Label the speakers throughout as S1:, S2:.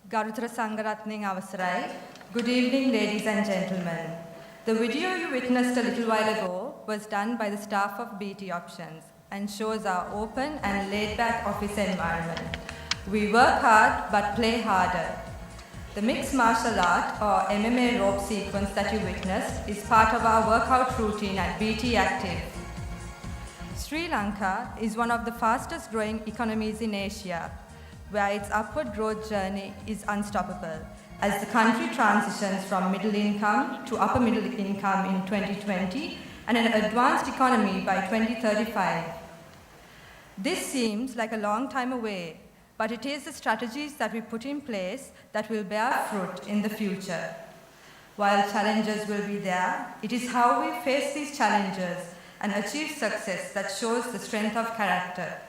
S1: Garuthara Sangaratning Avasarai. Good evening, ladies and gentlemen. The video you witnessed a little while ago was done by the staff of BT Options and shows our open and laid-back office environment. We work hard but play harder. The mixed martial art or MMA rope sequence that you witnessed is part of our workout routine at BT Active. Sri Lanka is one of the fastest growing economies in Asia, where its upward growth journey is unstoppable as the country transitions from middle income to upper middle income in 2020 and an advanced economy by 2035. This seems like a long time away, but it is the strategies that we put in place that will bear fruit in the future. While challenges will be there, it is how we face these challenges and achieve success that shows the strength of character.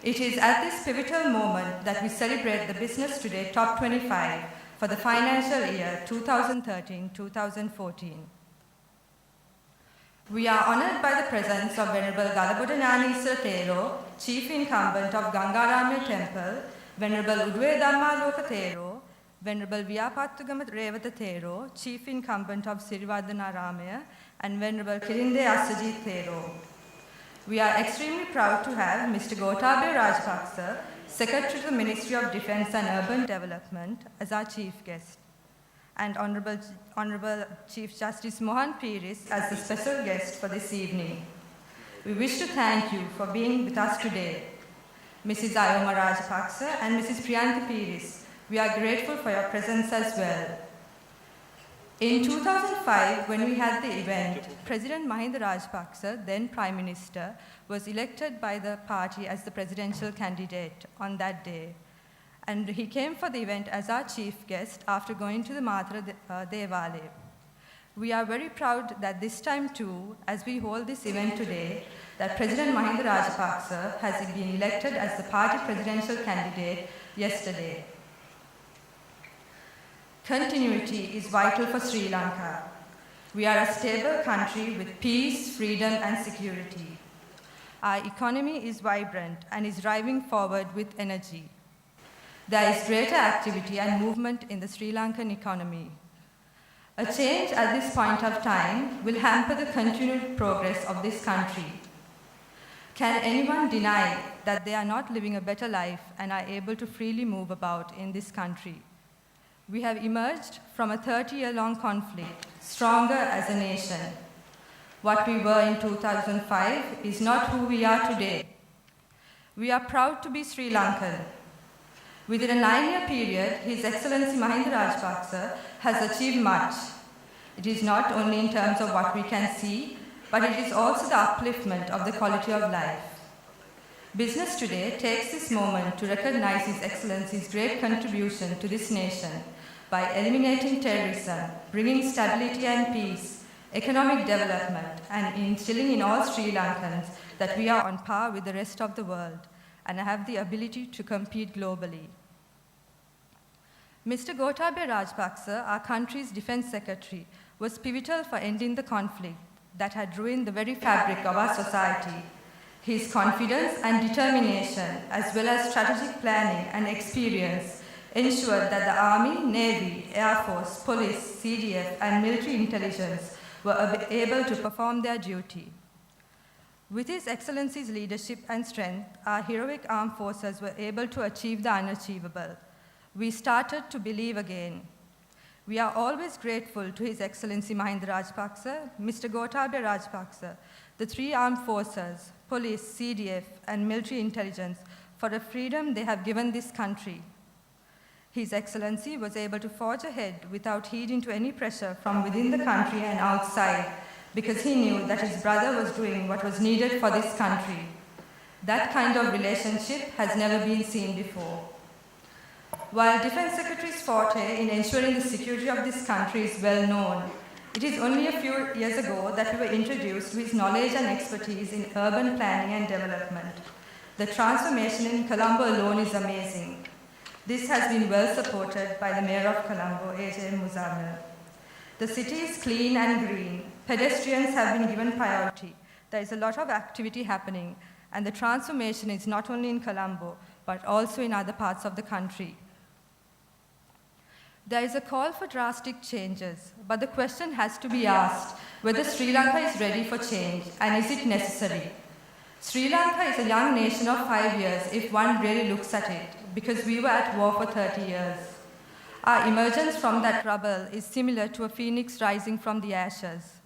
S1: It is at this pivotal moment that we celebrate the Business Today Top 25 for the financial year 2013-2014. We are honoured by the presence of Venerable Galabuda Gnaneshwara Thero, Chief Incumbent of Gangaramaya Temple, Venerable Udwe Dhammaloka Thero, Venerable Vyapattugama Revata Thero, Chief Incumbent of Sirivardhanaramaya, and Venerable Kirinde Asajit Thero. We are extremely proud to have Mr. Gotabaya Rajapaksa, Secretary to the Ministry of Defence and Urban Development, as our chief guest, and Honourable Chief Justice Mohan Piris as the special guest for this evening. We wish to thank you for being with us today. Mrs. Ayoma Rajapaksa and Mrs. Priyanthi Piris, we are grateful for your presence as well. In 2005, when we had the event, President Mahinda Rajapaksa, then Prime Minister, was elected by the party as the presidential candidate on that day. And he came for the event as our chief guest after going to the Mathura Devale. We are very proud that this time too, as we hold this event today, that President Mahinda Rajapaksa has been elected as the party presidential candidate yesterday. Continuity is vital for Sri Lanka. We are a stable country with peace, freedom, and security. Our economy is vibrant and is driving forward with energy. There is greater activity and movement in the Sri Lankan economy. A change at this point of time will hamper the continued progress of this country. Can anyone deny that they are not living a better life and are able to freely move about in this country? We have emerged from a 30-year-long conflict, stronger as a nation. What we were in 2005 is not who we are today. We are proud to be Sri Lankan. Within a 9-year period, His Excellency Mahinda Rajapaksa has achieved much. It is not only in terms of what we can see, but it is also the upliftment of the quality of life. Business Today takes this moment to recognize His Excellency's great contribution to this nation by eliminating terrorism, bringing stability and peace, economic development, and instilling in all Sri Lankans that we are on par with the rest of the world and have the ability to compete globally. Mr. Gotabaya Rajapaksa, our country's Defence Secretary, was pivotal for ending the conflict that had ruined the very fabric of our society. His confidence and determination, as well as strategic planning and experience, ensured that the Army, Navy, Air Force, Police, CDF, and military intelligence were able to perform their duty. With His Excellency's leadership and strength, our heroic armed forces were able to achieve the unachievable. We started to believe again. We are always grateful to His Excellency Mahinda Rajapaksa, Mr. Gotabaya Rajapaksa, the 3 armed forces, police, CDF, and military intelligence for the freedom they have given this country. His Excellency was able to forge ahead without heeding to any pressure from within the country and outside because he knew that his brother was doing what was needed for this country. That kind of relationship has never been seen before. While Defence Secretary's forte in ensuring the security of this country is well known, it is only a few years ago that we were introduced to his knowledge and expertise in urban planning and development. The transformation in Colombo alone is amazing. This has been well supported by the Mayor of Colombo, A.J. Muzammil. The city is clean and green. Pedestrians have been given priority. There is a lot of activity happening, and the transformation is not only in Colombo, but also in other parts of the country. There is a call for drastic changes, but the question has to be asked whether Sri Lanka is ready for change and is it necessary. Sri Lanka is a young nation of 5 years if one really looks at it, because we were at war for 30 years. Our emergence from that rubble is similar to a phoenix rising from the ashes.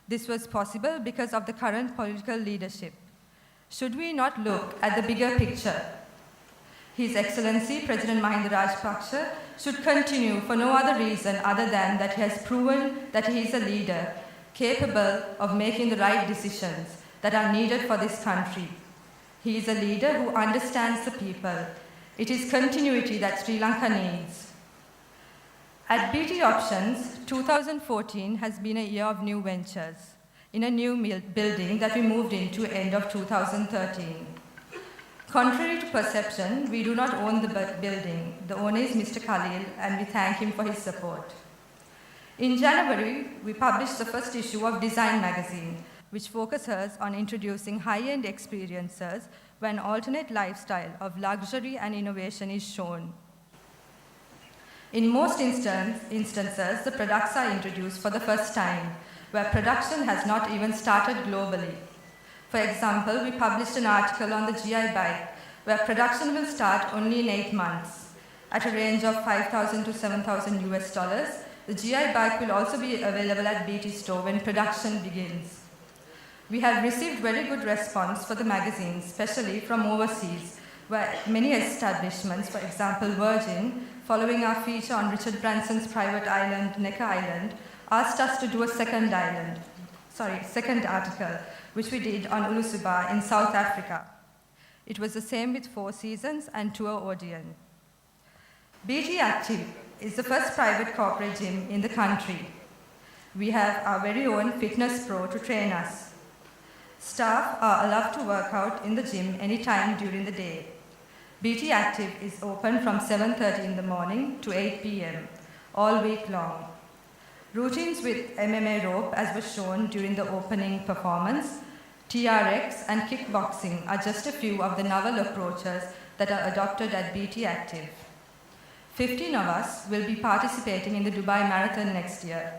S1: This was possible because of the current political leadership. Should we not look at the bigger picture? His Excellency President Mahinda Rajapaksa should continue for no other reason other than that he has proven that he is a leader capable of making the right decisions that are needed for this country. He is a leader who understands the people. It is continuity that Sri Lanka needs. At BT Options, 2014 has been a year of new ventures in a new building that we moved into end of 2013. Contrary to perception, we do not own the building. The owner is Mr. Khalil, and we thank him for his support. In January, we published the first issue of Design magazine, which focuses on introducing high-end experiences when alternate lifestyle of luxury and innovation is shown. In most instances, the products are introduced for the first time, where production has not even started globally. For example, we published an article on the GI bike, where production will start only in 8 months. At a range of $5,000 to $7,000 US, the GI bike will also be available at BT store when production begins. We have received very good response for the magazine, especially from overseas, where many establishments, for example Virgin, following our feature on Richard Branson's private island, Necker Island, asked us to do a second article, which we did on Ulusuba in South Africa. It was the same with Four Seasons and Tour Odeon. BT Active is the first private corporate gym in the country. We have our very own fitness pro to train us. Staff are allowed to work out in the gym anytime during the day. BT Active is open from 7:30 in the morning to 8 p.m. all week long. Routines with MMA rope, as was shown during the opening performance, TRX and kickboxing are just a few of the novel approaches that are adopted at BT Active. 15 of us will be participating in the Dubai Marathon next year.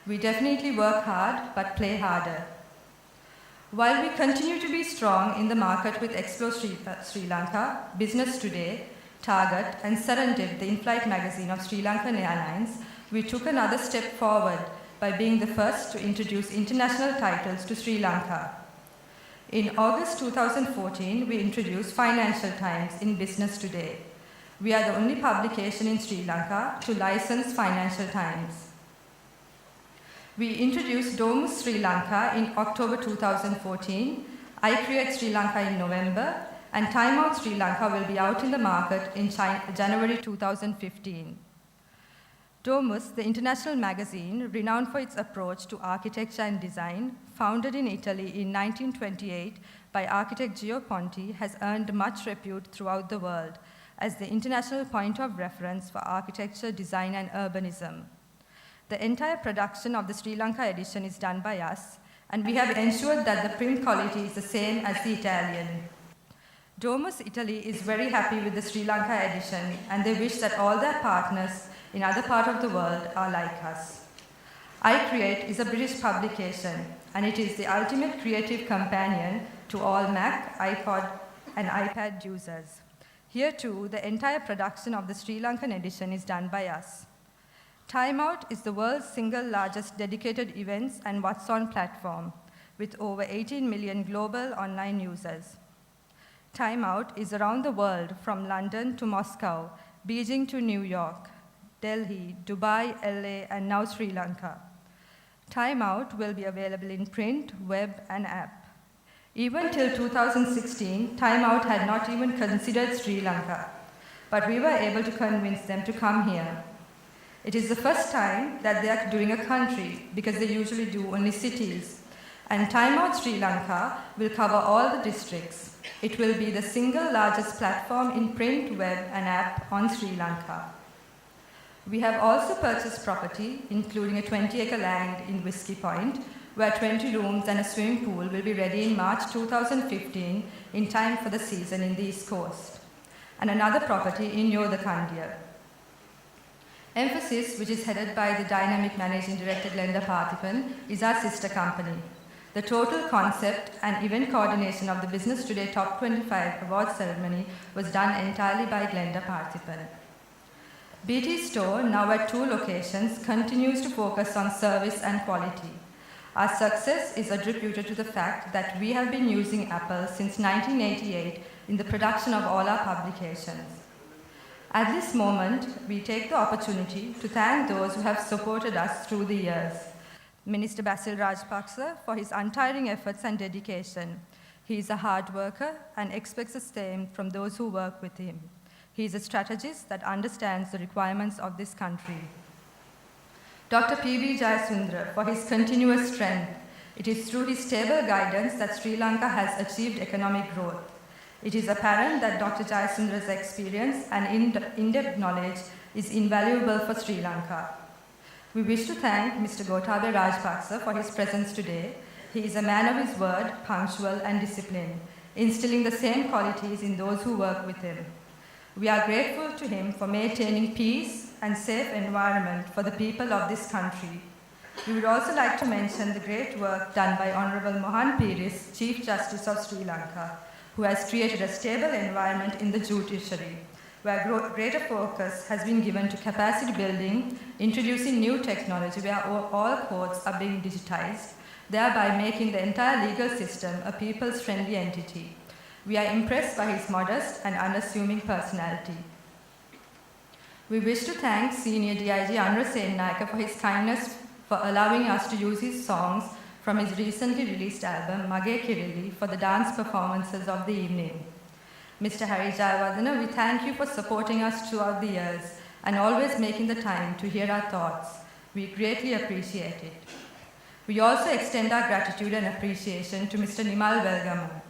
S1: We definitely work hard, but play harder. While we continue to be strong in the market with Explore Sri Lanka, Business Today, Target, and Serendip, the in-flight magazine of Sri Lankan Airlines, we took another step forward by being the first to introduce international titles to Sri Lanka. In August 2014, we introduced Financial Times in Business Today. We are the only publication in Sri Lanka to license Financial Times. We introduced Domus Sri Lanka in October 2014, iCreate Sri Lanka in November, and Time Out Sri Lanka will be out in the market in January 2015. Domus, the international magazine, renowned for its approach to architecture and design, founded in Italy in 1928 by architect Gio Ponti, has earned much repute throughout the world as the international point of reference for architecture, design, and urbanism. The entire production of the Sri Lanka edition is done by us, and we have ensured that the print quality is the same as the Italian. Domus Italy is very happy with the Sri Lanka edition, and they wish that all their partners in other parts of the world are like us. iCreate is a British publication, and it is the ultimate creative companion to all Mac, iPod, and iPad users. Here too, the entire production of the Sri Lankan edition is done by us. Time Out is the world's single largest dedicated events and What's On platform, with over 18 million global online users. Time Out is around the world from London to Moscow, Beijing to New York, Delhi, Dubai, LA, and now Sri Lanka. Time Out will be available in print, web, and app. Even till 2016, Time Out had not even considered Sri Lanka, but we were able to convince them to come here. It is the first time that they are doing a country, because they usually do only cities. And Time Out Sri Lanka will cover all the districts. It will be the single largest platform in print, web, and app on Sri Lanka. We have also purchased property, including a 20-acre land in Whiskey Point, where 20 rooms and a swimming pool will be ready in March 2015 in time for the season in the East Coast, and another property in Yodakandya. Emphasis, which is headed by the dynamic managing director Glenda Parthipan, is our sister company. The total concept and event coordination of the Business Today Top 25 Awards ceremony was done entirely by Glenda Parthipan. BT Store, now at 2 locations, continues to focus on service and quality. Our success is attributed to the fact that we have been using Apple since 1988 in the production of all our publications. At this moment, we take the opportunity to thank those who have supported us through the years. Minister Basil Rajapaksa for his untiring efforts and dedication. He is a hard worker and expects the same from those who work with him. He is a strategist that understands the requirements of this country. Dr. P.B. Jayasundara for his continuous strength. It is through his stable guidance that Sri Lanka has achieved economic growth. It is apparent that Dr. Jayasundara's experience and in-depth knowledge is invaluable for Sri Lanka. We wish to thank Mr. Gotabaya Rajapaksa for his presence today. He is a man of his word, punctual and disciplined, instilling the same qualities in those who work with him. We are grateful to him for maintaining peace and safe environment for the people of this country. We would also like to mention the great work done by Honorable Mohan Piris, Chief Justice of Sri Lanka, who has created a stable environment in the judiciary, where greater focus has been given to capacity building, introducing new technology where all courts are being digitized, thereby making the entire legal system a people's-friendly entity. We are impressed by his modest and unassuming personality. We wish to thank Senior DIG Anura Sennaika for his kindness for allowing us to use his songs from his recently released album, Mage Kirilli, for the dance performances of the evening. Mr. Harry Jayawardena, we thank you for supporting us throughout the years and always making the time to hear our thoughts. We greatly appreciate it. We also extend our gratitude and appreciation to Mr. Nimal Velgama.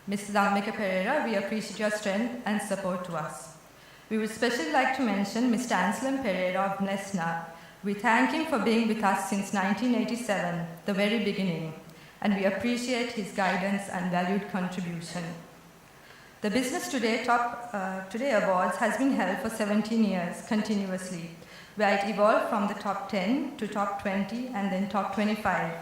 S1: Mr. Dhammika Pereira, we appreciate your strength and support to us. We would especially like to mention Mr. Anselm Pereira of Mlesna. We thank him for being with us since 1987, the very beginning, and we appreciate his guidance and valued contribution. The Business Today Today Awards has been held for 17 years continuously, where it evolved from the top 10 to top 20 and then top 25.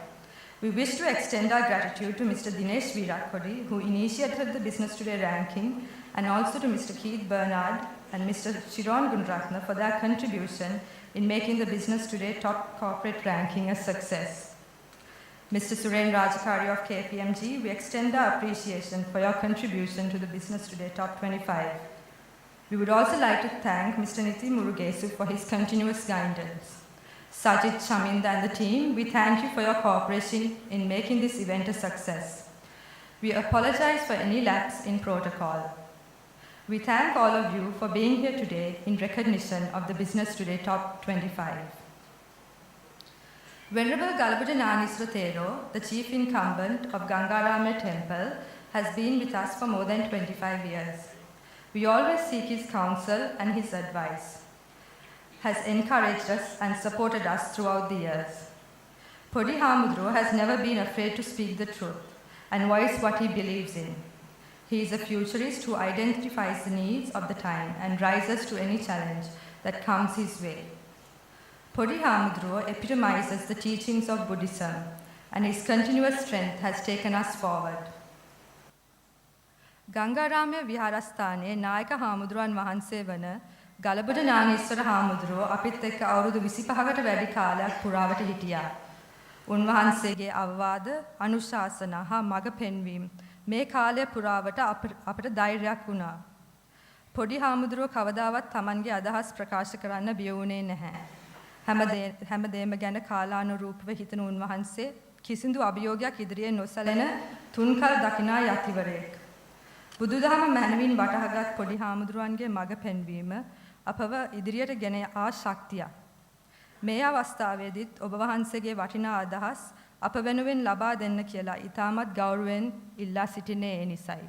S1: We wish to extend our gratitude to Mr. Dinesh Virakodi, who initiated the Business Today ranking, and also to Mr. Keith Bernard and Mr. Shiron Gunratna for their contribution in making the Business Today top corporate ranking a success. Mr. Suren Rajakari of KPMG, we extend our appreciation for your contribution to the Business Today Top 25. We would also like to thank Mr. Nithi Murugesu for his continuous guidance. Sajid Chaminda and the team, we thank you for your cooperation in making this event a success. We apologize for any lapse in protocol. We thank all of you for being here today in recognition of the Business Today Top 25. Venerable Galabuda Gnanishwara Thero, the chief incumbent of Gangarama Temple, has been with us for more than 25 years. We always seek his counsel and his advice, has encouraged us and supported us throughout the years. Podi Hamudro has never been afraid to speak the truth and voice what he believes in. He is a futurist who identifies the needs of the time and rises to any challenge that comes his way. Podi Hamudro epitomizes the teachings of Buddhism, and his continuous strength has taken us forward. Gangaramya Viharasthane Nayaka Hamudruwan Wahanse vana Galabuda Gnanishwara Hamudro අපිත් එක්ක අවුරුදු 25කට වැඩි කාලයක් පුරාවට හිටියා. උන්වහන්සේගේ අවවාද, අනුශාසනා හා මඟ පෙන්වීම මේ කාලය පුරාවට අපට ධෛර්යයක් වුණා. පොඩි හාමුදුරුවෝ කවදාවත් Tamanගේ අදහස් ප්‍රකාශ කරන්න බිය වුණේ නැහැ. හැමදේම ගැන කාලානුරූපව හිතන උන්වහන්සේ කිසිදු අභියෝගයක් ඉදිරියේ නොසැලෙන තුන්කල් දකිනා යතිවරයෙක්. බුදුදහම මැනවින් වටහාගත් පොඩි හාමුදුරුවන්ගේ මඟ පෙන්වීම අපව ඉදිරියට ගෙන ආ ශක්තියක්. මේ අවස්ථාවේදීත් ඔබ වහන්සේගේ වටිනා අදහස් අප වෙනුවෙන් ලබා දෙන්න කියලා ඉතාමත් ගෞරවයෙන් ඉල්ලා සිටින්නේ ඒ නිසයි.